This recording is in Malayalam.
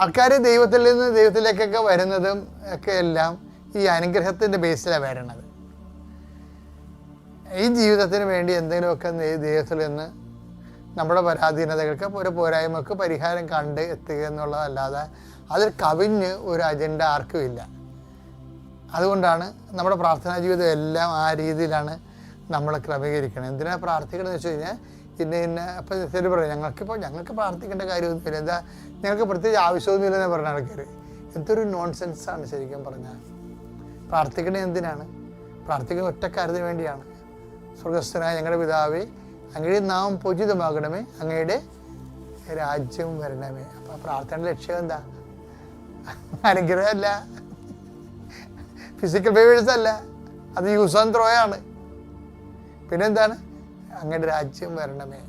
ആൾക്കാർ ദൈവത്തിൽ നിന്ന് ദൈവത്തിലേക്കൊക്കെ വരുന്നതും ഒക്കെ എല്ലാം ഈ അനുഗ്രഹത്തിൻ്റെ ബേസിലാണ് വരണത്. ഈ ജീവിതത്തിന് വേണ്ടി എന്തെങ്കിലുമൊക്കെ ദൈവത്തിൽ നിന്ന് നമ്മുടെ പരാധീനതകൾക്ക് ഒരു പോരായ്മക്ക് പരിഹാരം കണ്ട് എത്തുക എന്നുള്ളതല്ലാതെ അതിൽ കവിഞ്ഞ് ഒരു അജണ്ട ആർക്കും ഇല്ല. അതുകൊണ്ടാണ് നമ്മുടെ പ്രാർത്ഥനാ ജീവിതം എല്ലാം ആ രീതിയിലാണ് നമ്മൾ ക്രമീകരിക്കണം. എന്തിനാണ് പ്രാർത്ഥിക്കണമെന്ന് വെച്ച് കഴിഞ്ഞാൽ ഇപ്പം ശരി പറയും ഞങ്ങൾക്ക് പ്രാർത്ഥിക്കേണ്ട കാര്യമൊന്നുമില്ല, എന്താ ഞങ്ങൾക്ക് പ്രത്യേകിച്ച് ആവശ്യമൊന്നുമില്ലെന്ന് പറഞ്ഞ ആൾക്കാർ. എന്തൊരു നോൺസെൻസാണ് ശരിക്കും പറഞ്ഞാൽ. പ്രാർത്ഥിക്കണത് എന്തിനാണ്? പ്രാർത്ഥിക്കുന്ന ഒറ്റ കാര്യത്തിന് വേണ്ടിയാണ്. സ്വർഗസ്ഥനായ ഞങ്ങളുടെ പിതാവേ, അങ്ങയുടെ നാമം പൂജിതമാകണമേ, അങ്ങയുടെ രാജ്യം വരണമേ. അപ്പം പ്രാർത്ഥനയുടെ ലക്ഷ്യം എന്താ? അനുഗ്രഹമല്ല, ഫിസിക്കൽ ഫേവേഴ്സ് അല്ല, അത് യൂസ് ആൻഡ് ത്രോ ആണ്. പിന്നെന്താണ്? അങ്ങയുടെ രാജ്യം വരണമേ.